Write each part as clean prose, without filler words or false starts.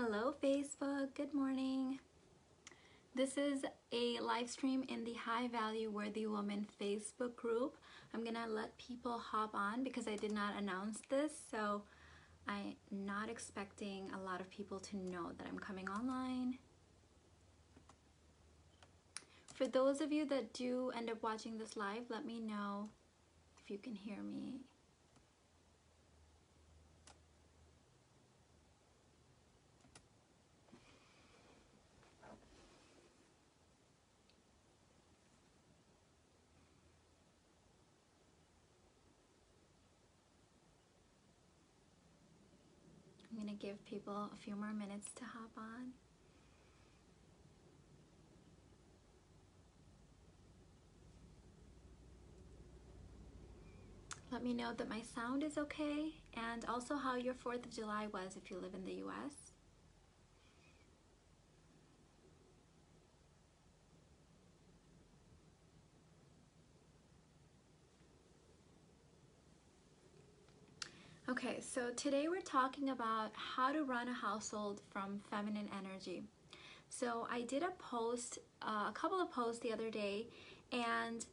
Hello Facebook, good morning. This is a live stream in the High Value Worthy Woman Facebook group. I'm gonna let people hop on because I did not announce this, so I'm not expecting a lot of people to know that I'm coming online. For those of you that do end up watching this live, let me know if you can hear me. I'm gonna give people a few more minutes to hop on. Let me know that my sound is okay, and also how your 4th of July was if you live in the US. Okay, so today we're talking about how to run a household from feminine energy. So I did a post, a couple of posts the other day, and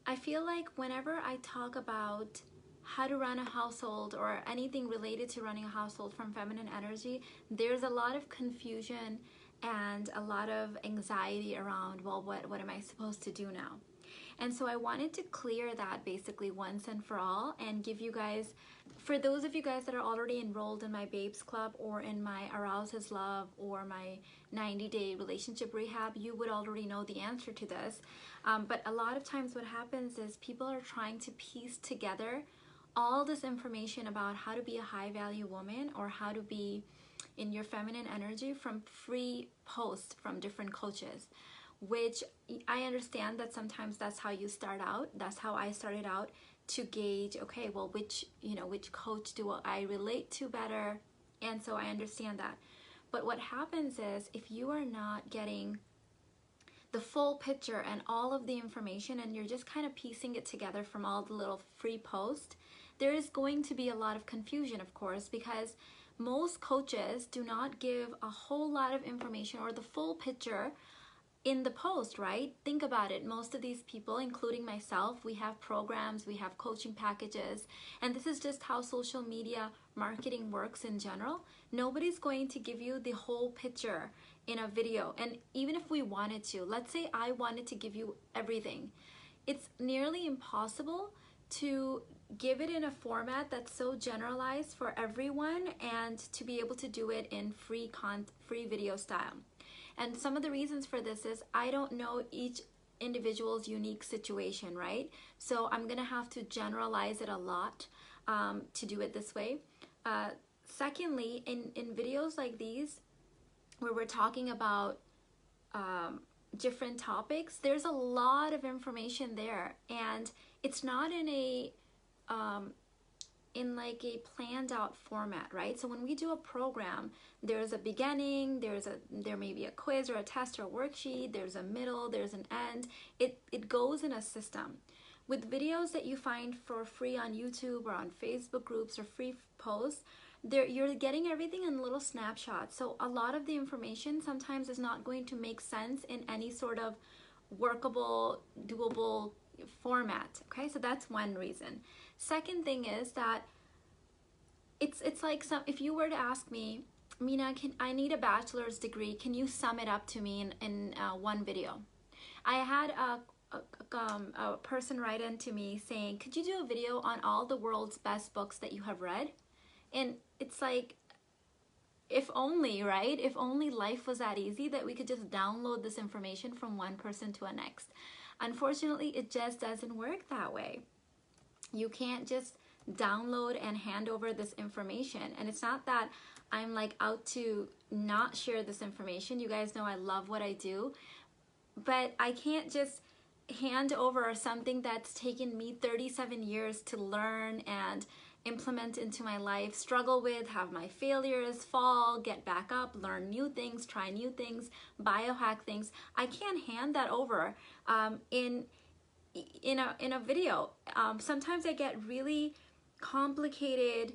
I feel like whenever I talk about how to run a household or anything related to running a household from feminine energy, there's a lot of confusion and a lot of anxiety around, well, what am I supposed to do now? And so I wanted to clear that basically once and for all and give you guys, for those of you guys that are already enrolled in my Babes Club or in my Arouse His Love or my 90-day relationship rehab, you would already know the answer to this. But a lot of times what happens is people are trying to piece together all this information about how to be a high value woman or how to be in your feminine energy from free posts from different coaches, which I understand that sometimes that's how you start out. That's how I started out, to gauge, okay, well, which coach do I relate to better? And so I understand that. But what happens is if you are not getting the full picture and all of the information and you're just kind of piecing it together from all the little free posts, there is going to be a lot of confusion, of course, because most coaches do not give a whole lot of information or the full picture in the post, right? Think about it. Most of these people, including myself, we have programs, we have coaching packages, and this is just how social media marketing works in general. Nobody's going to give you the whole picture in a video. And even if we wanted to, let's say I wanted to give you everything, it's nearly impossible to give it in a format that's so generalized for everyone and to be able to do it in free video style. And some of the reasons for this is I don't know each individual's unique situation, right? So I'm gonna have to generalize it a lot to do it this way. Secondly, in videos like these, where we're talking about different topics, there's a lot of information there, and it's not in a in like a planned out format, right? So when we do a program, there's a beginning, there may be a quiz or a test or a worksheet, there's a middle, there's an end. It goes in a system. With videos that you find for free on YouTube or on Facebook groups or free posts, you're getting everything in little snapshots. So a lot of the information sometimes is not going to make sense in any sort of workable, doable format. Okay, so that's one reason. Second thing is that it's like if you were to ask me, Mina, I need a bachelor's degree, can you sum it up to me in one video? I had a person write into me saying, could you do a video on all the world's best books that you have read? And it's like, if only, right? If only life was that easy that we could just download this information from one person to the next. Unfortunately, it just doesn't work that way. You can't just download and hand over this information. And it's not that I'm like out to not share this information. You guys know I love what I do, but I can't just hand over something that's taken me 37 years to learn and implement into my life, struggle with, have my failures, fall, get back up, learn new things, try new things, biohack things. I can't hand that over in a video. Sometimes I get really complicated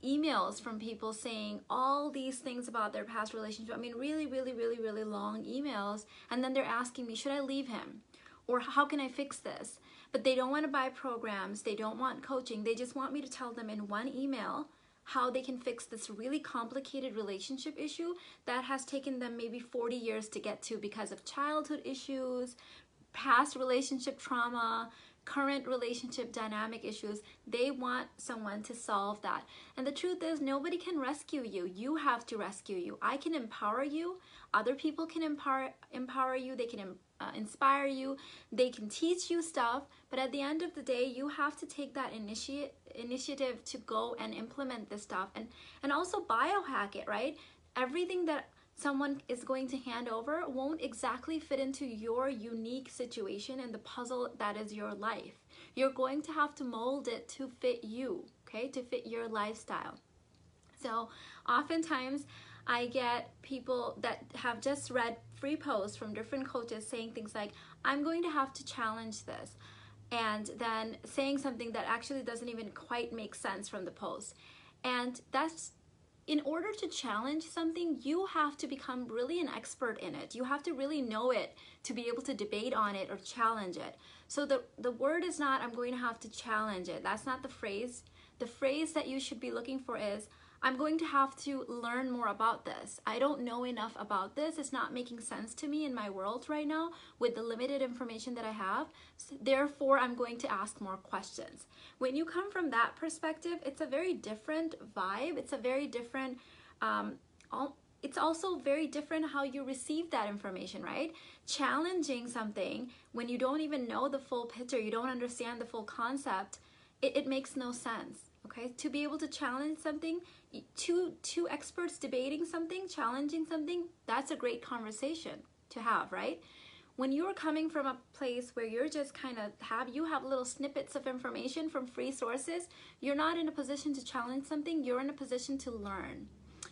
emails from people saying all these things about their past relationship. I mean, really, really, really, really long emails. And then they're asking me, should I leave him? Or how can I fix this? But they don't want to buy programs. They don't want coaching. They just want me to tell them in one email how they can fix this really complicated relationship issue that has taken them maybe 40 years to get to because of childhood issues, past relationship trauma, current relationship dynamic issues. They want someone to solve that. And the truth is, nobody can rescue you. You have to rescue you. I can empower you. Other people can empower you. They can inspire you. They can teach you stuff. But at the end of the day, you have to take that initiative to go and implement this stuff and also biohack it, right? Everything that someone is going to hand over won't exactly fit into your unique situation and the puzzle that is your life. You're going to have to mold it to fit you, okay? To fit your lifestyle. So oftentimes I get people that have just read free posts from different coaches saying things like, I'm going to have to challenge this, and then saying something that actually doesn't even quite make sense from the post. And that's, in order to challenge something, you have to become really an expert in it. You have to really know it to be able to debate on it or challenge it. So the word is not, I'm going to have to challenge it. That's not the phrase. The phrase that you should be looking for is, I'm going to have to learn more about this. I don't know enough about this. It's not making sense to me in my world right now with the limited information that I have. So therefore, I'm going to ask more questions. When you come from that perspective, it's a very different vibe. It's a very different, it's also very different how you receive that information, right? Challenging something when you don't even know the full picture, you don't understand the full concept, it makes no sense. Okay, to be able to challenge something, two experts debating something, challenging something, that's a great conversation to have, right? When you're coming from a place where you're just kind of you have little snippets of information from free sources, you're not in a position to challenge something, you're in a position to learn.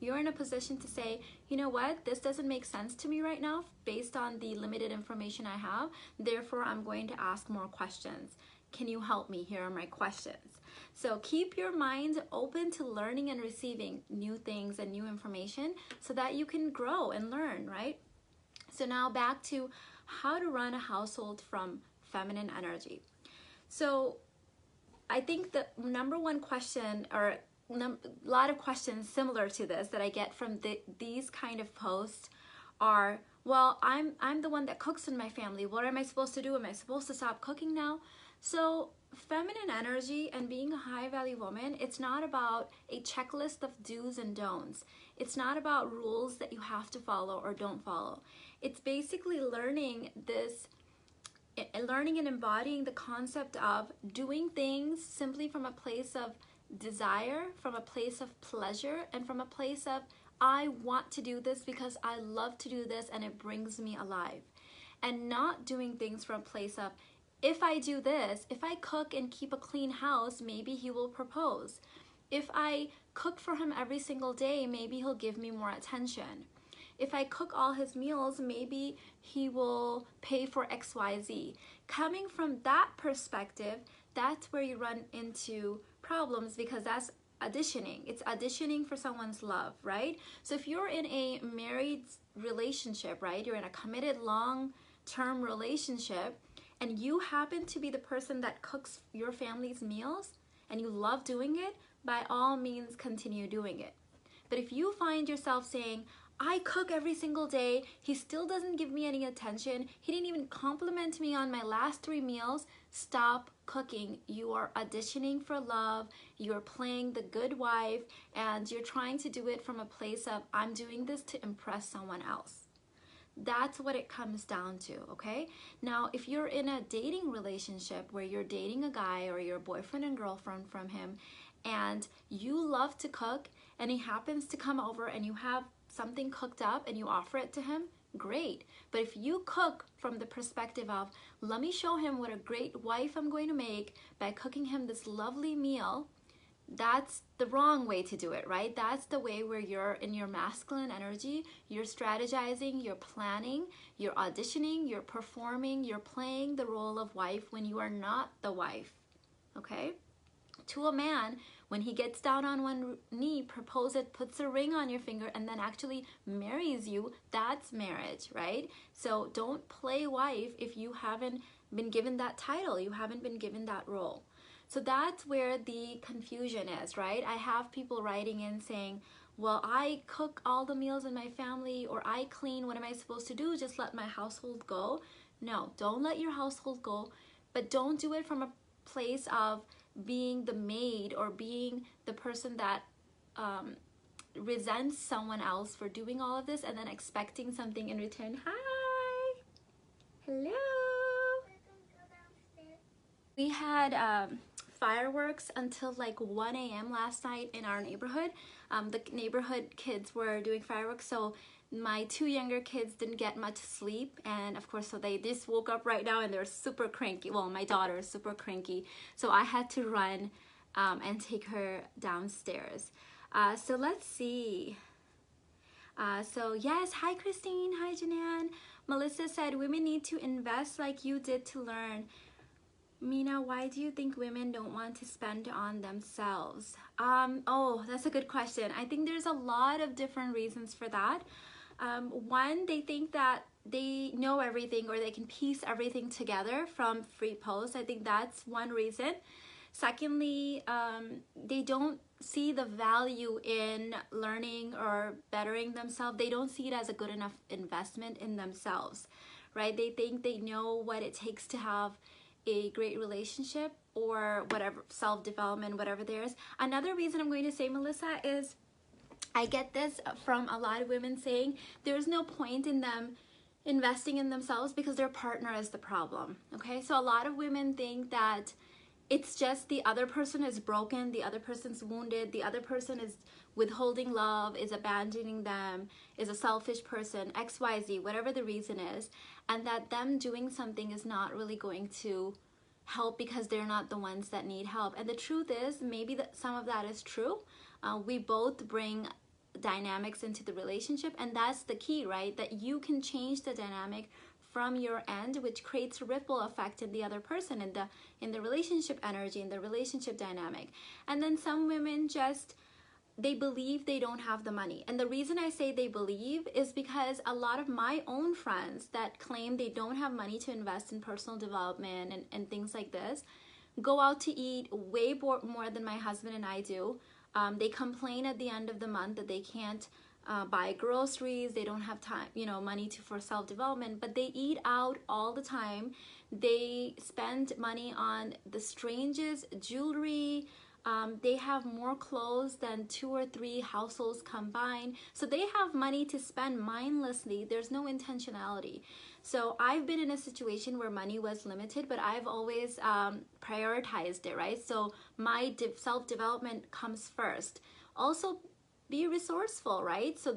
You're in a position to say, you know what, this doesn't make sense to me right now based on the limited information I have, therefore I'm going to ask more questions. Can you help me? Here are my questions. So keep your mind open to learning and receiving new things and new information so that you can grow and learn, right? So now back to how to run a household from feminine energy. So I think the number one question, or a lot of questions similar to this that I get from these kind of posts are, well, I'm the one that cooks in my family. What am I supposed to do? Am I supposed to stop cooking now? So feminine energy and being a high value woman, it's not about a checklist of do's and don'ts. It's not about rules that you have to follow or don't follow. It's basically learning and embodying the concept of doing things simply from a place of desire, from a place of pleasure, and from a place of, I want to do this because I love to do this and it brings me alive. And not doing things from a place of, if I do this, if I cook and keep a clean house, maybe he will propose. If I cook for him every single day, maybe he'll give me more attention. If I cook all his meals, maybe he will pay for XYZ. Coming from that perspective, that's where you run into problems because that's auditioning. It's auditioning for someone's love, right? So if you're in a married relationship, right? You're in a committed long-term relationship, and you happen to be the person that cooks your family's meals and you love doing it, by all means continue doing it. But if you find yourself saying, I cook every single day, he still doesn't give me any attention, he didn't even compliment me on my last 3 meals, stop cooking. You are auditioning for love, you're playing the good wife, and you're trying to do it from a place of, I'm doing this to impress someone else. That's what it comes down to, okay? Now, if you're in a dating relationship where you're dating a guy or you're boyfriend and girlfriend from him, and you love to cook, and he happens to come over and you have something cooked up and you offer it to him, great. But if you cook from the perspective of, let me show him what a great wife I'm going to make by cooking him this lovely meal, that's the wrong way to do it, right? That's the way where you're in your masculine energy, you're strategizing, you're planning, you're auditioning, you're performing, you're playing the role of wife when you are not the wife, okay? To a man, When he gets down on one knee, proposes, puts a ring on your finger, and then actually marries you, that's marriage, right? So don't play wife if you haven't been given that title, you haven't been given that role. So that's where the confusion is, right? I have people writing in saying, well, I cook all the meals in my family, or I clean. What am I supposed to do? Just let my household go? No, don't let your household go, but don't do it from a place of being the maid or being the person that resents someone else for doing all of this and then expecting something in return. Hi. Hello. We had fireworks until like 1 a.m. last night in our neighborhood. The neighborhood kids were doing fireworks, so my two younger kids didn't get much sleep, and of course, so they just woke up right now and they're super cranky. Well, my daughter is super cranky, so I had to run and take her downstairs. So let's see. So yes, hi Christine, hi Janan. Melissa said, women need to invest like you did to learn. Mina, why do you think women don't want to spend on themselves? Oh, that's a good question. I think there's a lot of different reasons for that. One, they think that they know everything or they can piece everything together from free posts. I think that's one reason. Secondly, they don't see the value in learning or bettering themselves. They don't see it as a good enough investment in themselves, right? They think they know what it takes to have a great relationship or whatever, self-development, whatever there is. Another reason I'm going to say, Melissa, is I get this from a lot of women saying there's no point in them investing in themselves because their partner is the problem. Okay, so a lot of women think that it's just the other person is broken, the other person's wounded, the other person is withholding love, is abandoning them, is a selfish person, XYZ, whatever the reason is, and that them doing something is not really going to help because they're not the ones that need help. And the truth is, maybe that some of that is true. We both bring dynamics into the relationship, and that's the key, right? That you can change the dynamic from your end, which creates a ripple effect in the other person, in the relationship energy, in the relationship dynamic. And then some women just, they believe they don't have the money. And the reason I say they believe is because a lot of my own friends that claim they don't have money to invest in personal development and things like this go out to eat way more than my husband and I do. They complain at the end of the month that they can't buy groceries, they don't have time, money for self-development, but they eat out all the time. They spend money on the strangest jewelry. They have more clothes than 2 or 3 households combined. So they have money to spend mindlessly. There's no intentionality. So I've been in a situation where money was limited, but I've always prioritized it, right? So my self-development comes first. Also, be resourceful, right? So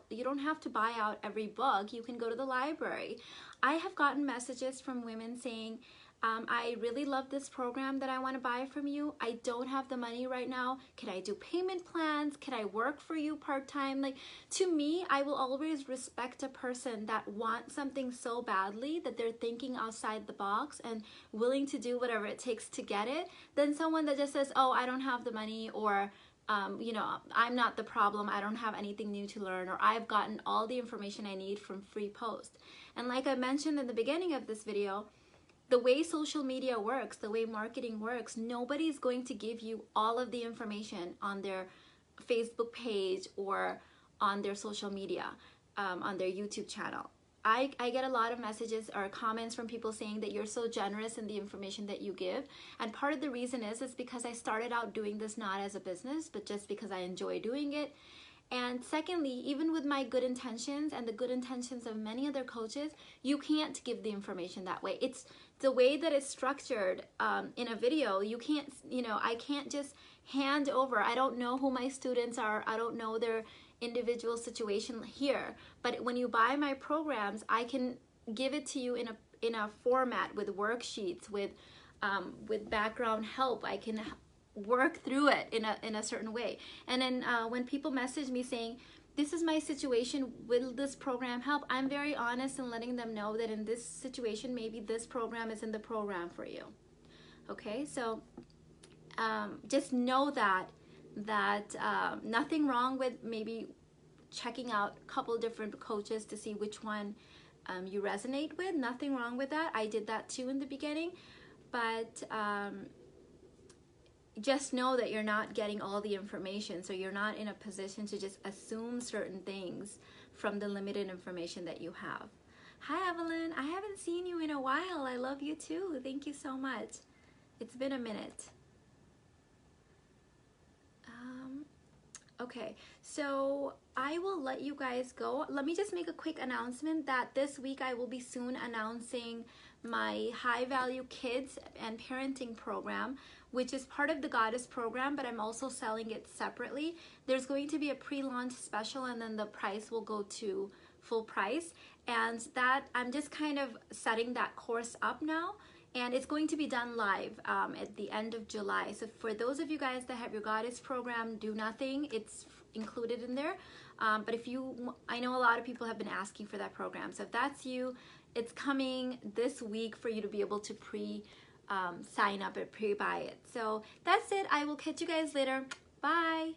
you don't have to buy out every book. You can go to the library. I have gotten messages from women saying, I really love this program that I want to buy from you. I don't have the money right now. Can I do payment plans? Can I work for you part-time? Like, to me, I will always respect a person that wants something so badly that they're thinking outside the box and willing to do whatever it takes to get it, than someone that just says, oh, I don't have the money, or I'm not the problem, I don't have anything new to learn, or I've gotten all the information I need from free posts. And like I mentioned in the beginning of this video, the way social media works, the way marketing works, nobody's going to give you all of the information on their Facebook page or on their social media, on their YouTube channel. I get a lot of messages or comments from people saying that you're so generous in the information that you give. And part of the reason is because I started out doing this not as a business, but just because I enjoy doing it. And secondly, even with my good intentions and the good intentions of many other coaches, you can't give the information that way. It's the way that it's structured in a video. You can't, I can't just hand over. I don't know who my students are. I don't know their individual situation here. But when you buy my programs, I can give it to you in a format with worksheets, with background help. I can work through it in a certain way. And then when people message me saying, this is my situation, will this program help? I'm very honest in letting them know that in this situation, maybe this program isn't the program for you. Okay, so just know that nothing wrong with maybe checking out a couple different coaches to see which one you resonate with. Nothing wrong with that. I did that too in the beginning, but just know that you're not getting all the information, so you're not in a position to just assume certain things from the limited information that you have. Hi Evelyn, I haven't seen you in a while. I love you too. Thank you so much. It's been a minute. Okay, so I will let you guys go. Let me just make a quick announcement that this week I will be soon announcing my High Value Kids and Parenting program, which is part of the Goddess program, but I'm also selling it separately. There's going to be a pre-launch special, and then the price will go to full price. And that I'm just kind of setting that course up now. And it's going to be done live at the end of July. So for those of you guys that have your Goddess program, do nothing. It's included in there. But if you, I know a lot of people have been asking for that program. So if that's you, it's coming this week for you to be able to sign up and pre-buy it. So that's it. I will catch you guys later. Bye.